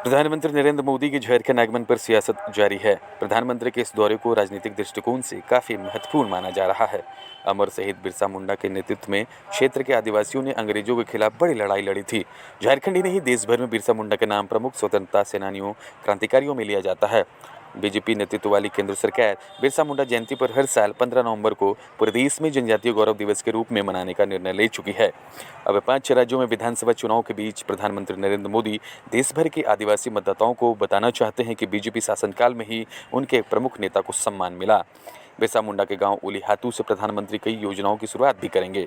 प्रधानमंत्री नरेंद्र मोदी के झारखंड आगमन पर सियासत जारी है। प्रधानमंत्री के इस दौरे को राजनीतिक दृष्टिकोण से काफी महत्वपूर्ण माना जा रहा है। अमर शहीद बिरसा मुंडा के नेतृत्व में क्षेत्र के आदिवासियों ने अंग्रेजों के खिलाफ बड़ी लड़ाई लड़ी थी। झारखंड ही नहीं, देश भर में बिरसा मुंडा के नाम प्रमुख स्वतंत्रता सेनानियों, क्रांतिकारियों में लिया जाता है। बीजेपी नेतृत्व वाली केंद्र सरकार बिरसा मुंडा जयंती पर हर साल 15 नवंबर को पूरे देश में जनजातीय गौरव दिवस के रूप में मनाने का निर्णय ले चुकी है। अब 5 राज्यों में विधानसभा चुनाव के बीच प्रधानमंत्री नरेंद्र मोदी देश भर के आदिवासी मतदाताओं को बताना चाहते हैं कि बीजेपी शासनकाल में ही उनके एक प्रमुख नेता को सम्मान मिला। बिरसा मुंडा के गांव उलीहातू से प्रधानमंत्री कई योजनाओं की शुरुआत भी करेंगे।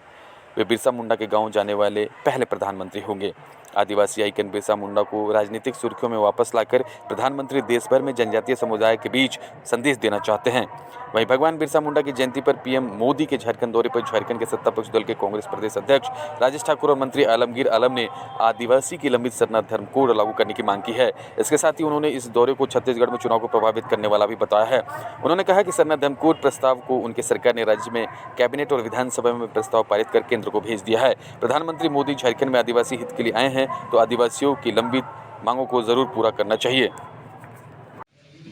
वे बिरसा मुंडा के गांव जाने वाले पहले प्रधानमंत्री होंगे। आदिवासी आइकन बिरसा मुंडा को राजनीतिक सुर्खियों में वापस लाकर प्रधानमंत्री देश भर में जनजातीय समुदाय के बीच संदेश देना चाहते हैं। वहीं भगवान बिरसा मुंडा की जयंती पर पीएम मोदी के झारखंड दौरे पर झारखंड के सत्तापक्ष दल के कांग्रेस प्रदेश अध्यक्ष राजेश ठाकुर और मंत्री आलमगीर आलम ने आदिवासी की लंबित सरना धर्म कोड लागू करने की मांग की है। इसके साथ ही उन्होंने इस दौरे को छत्तीसगढ़ में चुनाव को प्रभावित करने वाला भी बताया है। उन्होंने कहा कि सरना धर्म कोड प्रस्ताव को उनकी सरकार ने राज्य में कैबिनेट और विधानसभा में प्रस्ताव पारित कर केंद्र को भेज दिया है। प्रधानमंत्री मोदी झारखंड में आदिवासी हित के लिए आए हैं तो आदिवासियों की लंबित मांगों को जरूर पूरा करना चाहिए।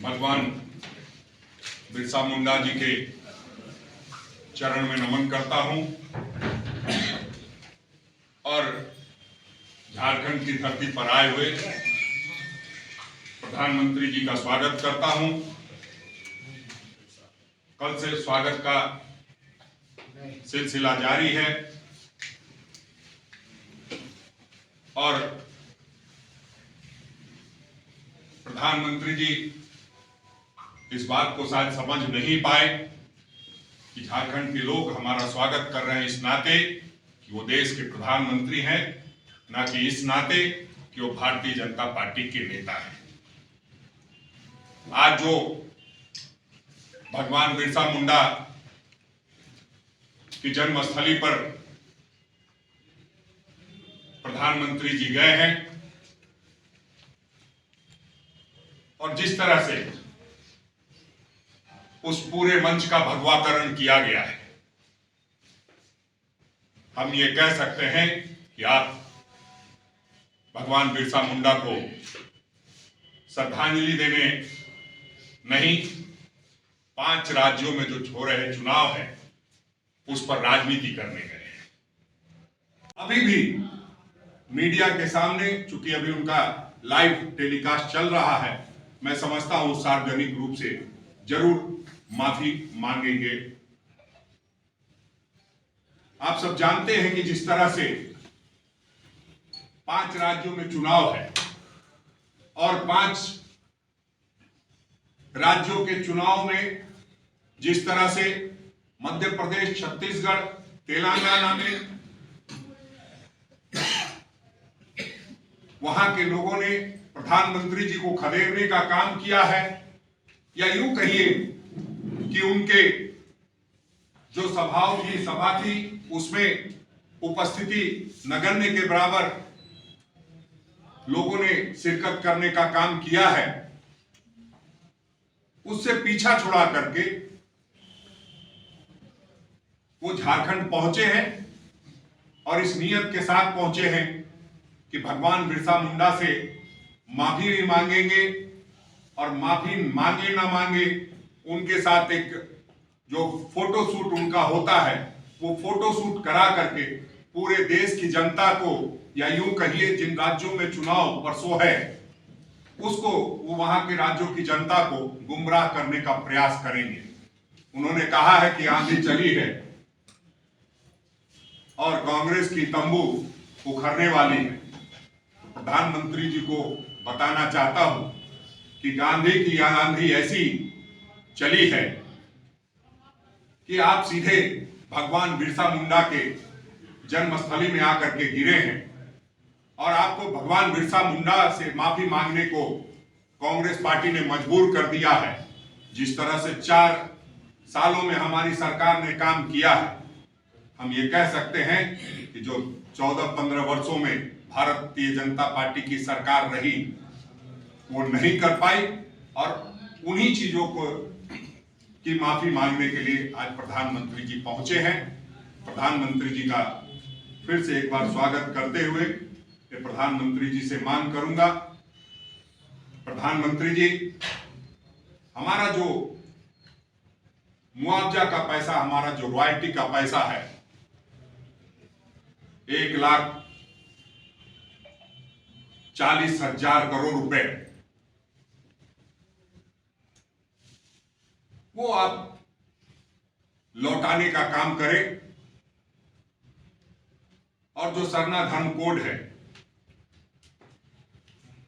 भगवान बिरसा मुंडा जी के चरण में नमन करता हूं और झारखंड की धरती पर आए हुए प्रधानमंत्री जी का स्वागत करता हूं। कल से स्वागत का सिलसिला जारी है और प्रधानमंत्री जी इस बात को शायद समझ नहीं पाए कि झारखंड के लोग हमारा स्वागत कर रहे हैं इस नाते कि वो देश के प्रधानमंत्री हैं, ना कि इस नाते कि वो भारतीय जनता पार्टी के नेता हैं। आज जो भगवान बिरसा मुंडा की जन्मस्थली पर प्रधानमंत्री जी गए हैं और जिस तरह से उस पूरे मंच का भगवाकरण किया गया है, हम ये कह सकते हैं कि आप भगवान बिरसा मुंडा को श्रद्धांजलि देने नहीं, 5 राज्यों में जो हो रहे चुनाव है उस पर राजनीति करने गए हैं। अभी भी मीडिया के सामने, चूंकि अभी उनका लाइव टेलीकास्ट चल रहा है, मैं समझता हूं सार्वजनिक रूप से जरूर माफी मांगेंगे। आप सब जानते हैं कि जिस तरह से 5 राज्यों में चुनाव है और 5 राज्यों के चुनाव में जिस तरह से मध्य प्रदेश, छत्तीसगढ़, तेलंगाना में वहां के लोगों ने प्रधानमंत्री जी को खदेड़ने का काम किया है, या यूं कहिए कि उनके जो सभा थी उसमें उपस्थिति नगण्य के बराबर लोगों ने शिरकत करने का काम किया है। उससे पीछा छुड़ा करके वो झारखंड पहुंचे हैं और इस नियत के साथ पहुंचे हैं कि भगवान बिरसा मुंडा से माफी भी मांगेंगे और माफी मांगे ना मांगे उनके साथ एक जो फोटो शूट उनका होता है वो फोटो शूट करा करके पूरे देश की जनता को, या यूं कहिए जिन राज्यों में चुनाव परसों है उसको, वो वहां के राज्यों की जनता को गुमराह करने का प्रयास करेंगे। उन्होंने कहा है कि आंधी चली है और कांग्रेस की तंबू उखड़ने वाली है। प्रधानमंत्री जी को बताना चाहता हूं कि गांधी की आंधी ऐसी चली है कि आप सीधे भगवान बिरसा मुंडा के जन्मस्थली में आकर के गिरे हैं और आपको भगवान बिरसा मुंडा से माफी मांगने को कांग्रेस पार्टी ने मजबूर कर दिया है। जिस तरह से 4 सालों में हमारी सरकार ने काम किया है, हम ये कह सकते हैं कि जो 14-15 वर्षों में भारतीय जनता पार्टी की सरकार रही वो नहीं कर पाई और उन्हीं चीजों को की माफी मांगने के लिए आज प्रधानमंत्री जी पहुंचे हैं। प्रधानमंत्री जी का फिर से एक बार स्वागत करते हुए प्रधानमंत्री जी से मांग करूंगा प्रधानमंत्री जी, हमारा जो मुआवजा का पैसा, हमारा जो रॉयल्टी का पैसा है, 1,40,000 करोड़ रुपए, वो आप लौटाने का काम करें। और जो सरना धर्म कोड है,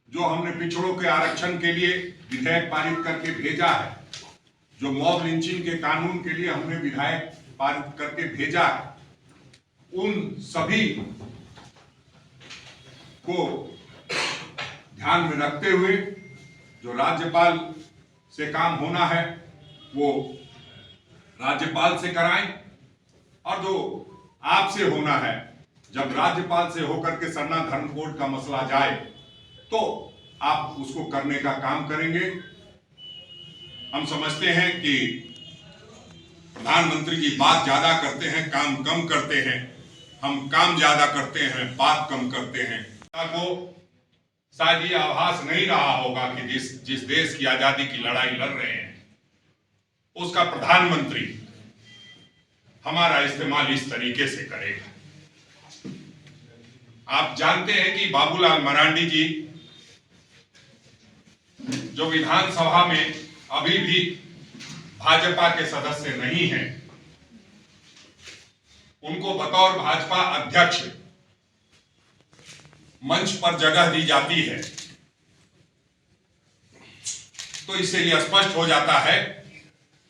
जो हमने पिछड़ों के आरक्षण के लिए विधेयक पारित करके भेजा है, जो मॉब लिंचिंग के कानून के लिए हमने विधेयक पारित करके भेजा है, उन सभी को ध्यान में रखते हुए जो राज्यपाल से काम होना है वो राज्यपाल से कराएं, और जो आपसे होना है, जब राज्यपाल से होकर के सरना धर्म कोड का मसला जाए तो आप उसको करने का काम करेंगे। हम समझते हैं कि प्रधानमंत्री जी बात ज्यादा करते हैं, काम कम करते हैं। हम काम ज्यादा करते हैं, बात कम करते हैं। को शायद ये आभास नहीं रहा होगा कि जिस देश की आजादी की लड़ाई लड़ रहे हैं उसका प्रधानमंत्री हमारा इस्तेमाल इस तरीके से करेगा। आप जानते हैं कि बाबूलाल मरांडी जी जो विधानसभा में अभी भी भाजपा के सदस्य नहीं हैं, उनको बतौर भाजपा अध्यक्ष मंच पर जगह दी जाती है, तो इससे यह स्पष्ट हो जाता है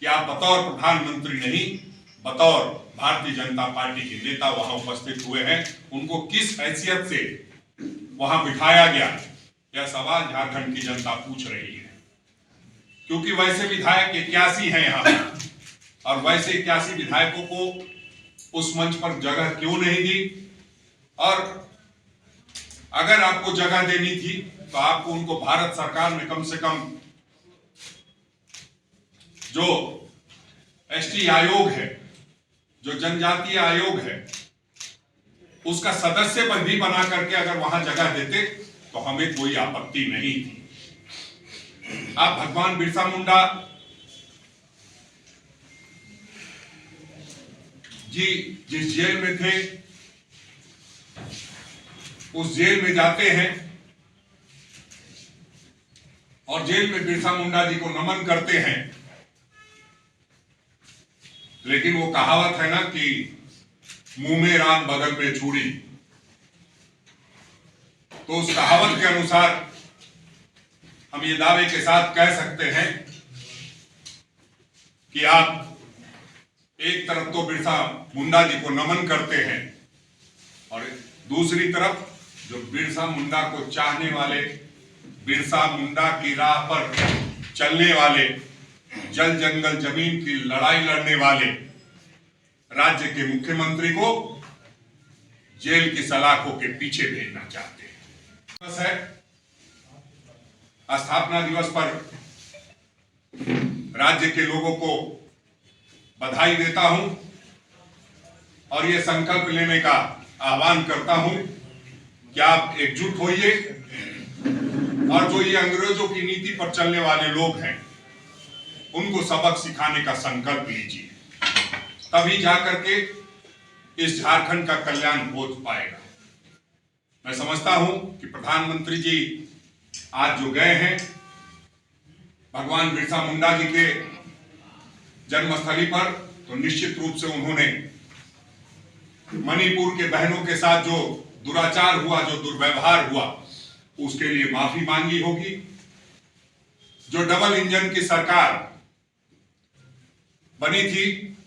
कि आप बतौर प्रधानमंत्री नहीं, बतौर भारतीय जनता पार्टी के नेता वहां उपस्थित हुए हैं। उनको किस हैसियत से वहां बिठाया गया, यह सवाल झारखंड की जनता पूछ रही है। क्योंकि वैसे विधायक 81 हैं यहां पर, और वैसे 81 विधायकों को उस मंच पर जगह क्यों नहीं दी? और अगर आपको जगह देनी थी तो आपको उनको भारत सरकार में कम से कम जो एसटी आयोग है, जो जनजातीय आयोग है, उसका सदस्य पद भी बना करके अगर वहां जगह देते तो हमें कोई आपत्ति नहीं थी। आप भगवान बिरसा मुंडा जी जिस जेल में थे उस जेल में जाते हैं और जेल में बिरसा मुंडा जी को नमन करते हैं, लेकिन वो कहावत है ना कि मुंह में राम बगल में छुरी, तो उस कहावत के अनुसार हम ये दावे के साथ कह सकते हैं कि आप एक तरफ तो बिरसा मुंडा जी को नमन करते हैं और दूसरी तरफ जो बिरसा मुंडा को चाहने वाले, बिरसा मुंडा की राह पर चलने वाले, जल जंगल जमीन की लड़ाई लड़ने वाले राज्य के मुख्यमंत्री को जेल की सलाखों के पीछे भेजना चाहते हैं। बस है, स्थापना दिवस पर राज्य के लोगों को बधाई देता हूं और यह संकल्प लेने का आह्वान करता हूं कि आप एकजुट होइए और जो ये अंग्रेजों की नीति पर चलने वाले लोग हैं उनको सबक सिखाने का संकल्प लीजिए, तभी जाकर के इस झारखंड का कल्याण हो पाएगा। मैं समझता हूं कि प्रधानमंत्री जी आज जो गए हैं भगवान बिरसा मुंडा जी के जन्मस्थली पर, तो निश्चित रूप से उन्होंने मणिपुर के बहनों के साथ जो दुराचार हुआ, जो दुर्व्यवहार हुआ, उसके लिए माफी मांगी होगी। जो डबल इंजन की सरकार बनी थी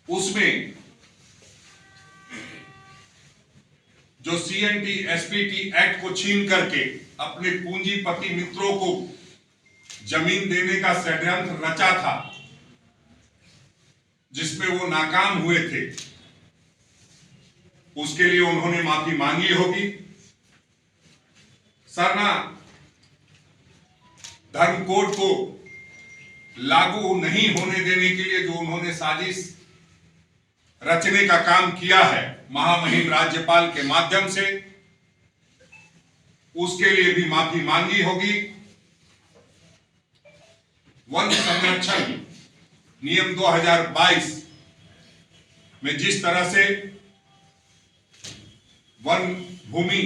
उसमें जो सीएनटी एसपीटी एक्ट को छीन करके अपने पूंजीपति मित्रों को जमीन देने का षड्यंत्र रचा था, जिसमें वो नाकाम हुए थे, उसके लिए उन्होंने माफी मांगी होगी। सरना धर्म कोड को लागू नहीं होने देने के लिए जो उन्होंने साजिश रचने का काम किया है महामहिम राज्यपाल के माध्यम से, उसके लिए भी माफी मांगी होगी। वन संरक्षण नियम 2022 में जिस तरह से वन भूमि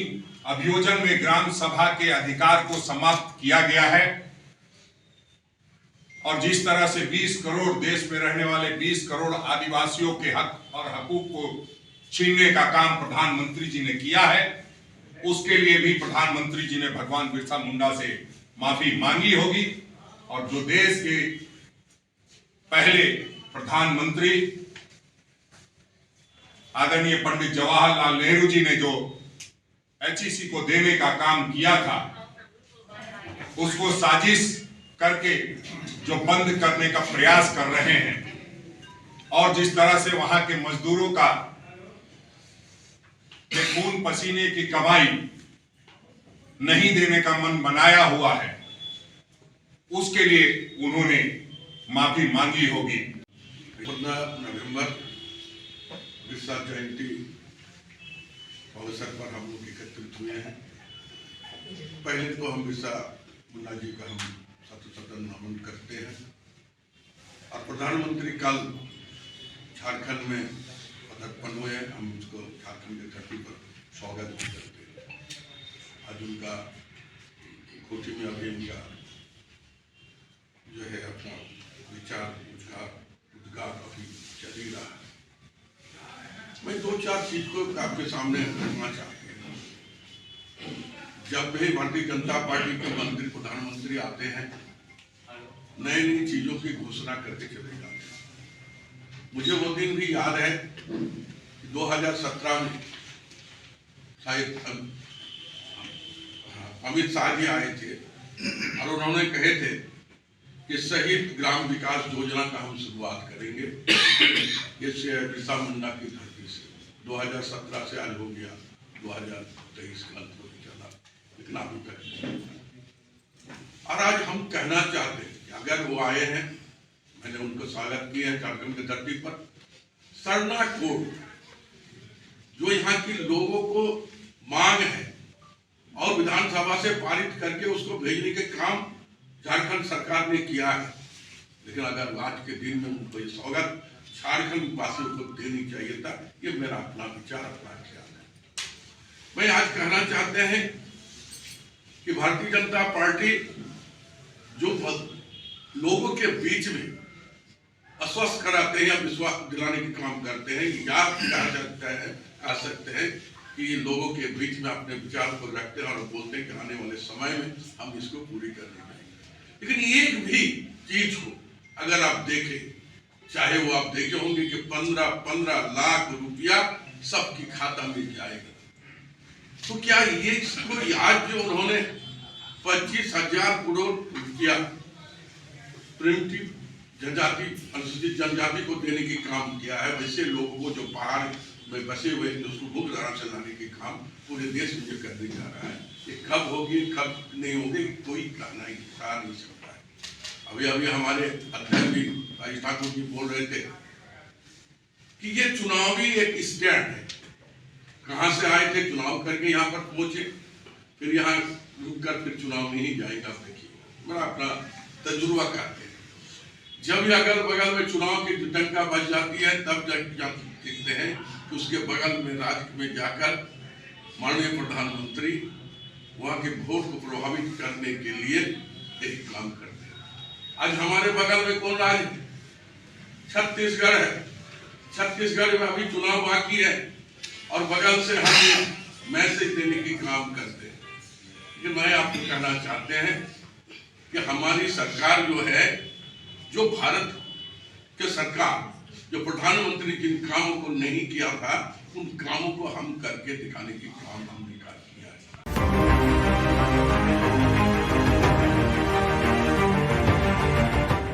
अभियोजन में ग्राम सभा के अधिकार को समाप्त किया गया है और जिस तरह से 20 करोड़ देश में रहने वाले 20 करोड़ आदिवासियों के हक और हकूक को छीनने का काम प्रधानमंत्री जी ने किया है, उसके लिए भी प्रधानमंत्री जी ने भगवान बिरसा मुंडा से माफी मांगी होगी। और जो देश के पहले प्रधानमंत्री आदरणीय पंडित जवाहरलाल नेहरू जी ने जो HEC को देने का काम किया था, उसको साजिश करके जो बंद करने का प्रयास कर रहे हैं और जिस तरह से वहां के मजदूरों का खून पसीने की कमाई नहीं देने का मन बनाया हुआ है, उसके लिए उन्होंने माफी मांगी होगी। 15 नवंबर बिरसा जयंती अवसर पर हम लोग एकत्रित हुए हैं। पहले तो हम बिरसा मुंडा जी का हम सतन नमन करते हैं और प्रधानमंत्री कल झारखंड में पदर्पण हुए, हम उसको झारखंड की धरती पर स्वागत भी करते हैं। आज उनका कोठी में अभी उनका जो है अपना विचार उद्गार अभी चल ही रहा है। मैं 2-4 चीज को आपके सामने रखना चाहती हूँ। जब भी भारतीय जनता पार्टी के मंत्री प्रधानमंत्री आते हैं, नई नई चीजों की घोषणा करके चले जाते हैं। मुझे वो दिन भी याद है 2017 में शायद अमित शाह जी आए थे और उन्होंने कहे थे कि शहीद ग्राम विकास योजना का हम शुरुआत करेंगे ये बिरसा मुंडा की धरती से। 2017 से आज हो गया 2023 का अंत हो चला, लेकिन अभी तक। और आज हम कहना चाहते हैं कि अगर वो आए हैं, मैंने उनको स्वागत किया है झारखंड की धरती पर। सरना कोड जो यहाँ की लोगों को मांग है और विधानसभा से पारित करके उसको भेजने के काम झारखंड सरकार ने किया है, लेकिन अगर आज के दिन में उनको ये स्वागत झारखंड वासियों को देनी चाहिए था। ये मेरा अपना विचार, अपना ख्याल है। मैं आज कहना चाहते हैं कि भारतीय जनता पार्टी जो लोगों के बीच में आश्वस्त कराते हैं या विश्वास दिलाने के काम करते हैं, याद कह सकते हैं कि ये लोगों के बीच में अपने विचार को रखते हैं और बोलते हैं कि आने वाले समय में हम इसको पूरी करने जाएंगे। लेकिन एक भी चीज को अगर आप देखें, चाहे वो आप देखे होंगे कि 15 लाख रुपया सबकी खाता में जाएगा, तो क्या ये आज जो उन्होंने 25,000 करोड़ रुपया प्रिमिटिव जनजाति अनुसूचित जनजाति को देने की काम किया है, वैसे लोगों को जो पहाड़ में बसे हुए हैं उसको मुक्त धारा से लाने के काम पूरे देश में जो करने जा रहा है, ये कब होगी कब नहीं होगी कोई कहना ही नहीं सकता है। अभी हमारे अध्यक्ष भी राज ठाकुर जी बोल रहे थे कि ये चुनावी एक स्टैंड है। कहाँ से आए थे, चुनाव करके यहाँ पर पहुंचे, फिर यहाँ रुक कर फिर चुनाव में ही जाएगा। देखिए मेरा अपना तजुर्बा करते हैं, जब अगल बगल में चुनाव की डंका बज जाती है तब देखते हैं कि उसके बगल में राज्य में जाकर माननीय प्रधानमंत्री वहां के वोट को प्रभावित करने के लिए एक काम करते हैं। आज हमारे बगल में कौन राज्य है? छत्तीसगढ़ है। छत्तीसगढ़ में अभी चुनाव बाकी है और बगल से हम मैसेज देने की काम करते हैं। लेकिन मैं आपको कहना चाहते हैं कि हमारी सरकार जो है, जो भारत के सरकार जो प्रधानमंत्री जिन कामों को नहीं किया था उन कामों को हम करके दिखाने की काम हमने किया।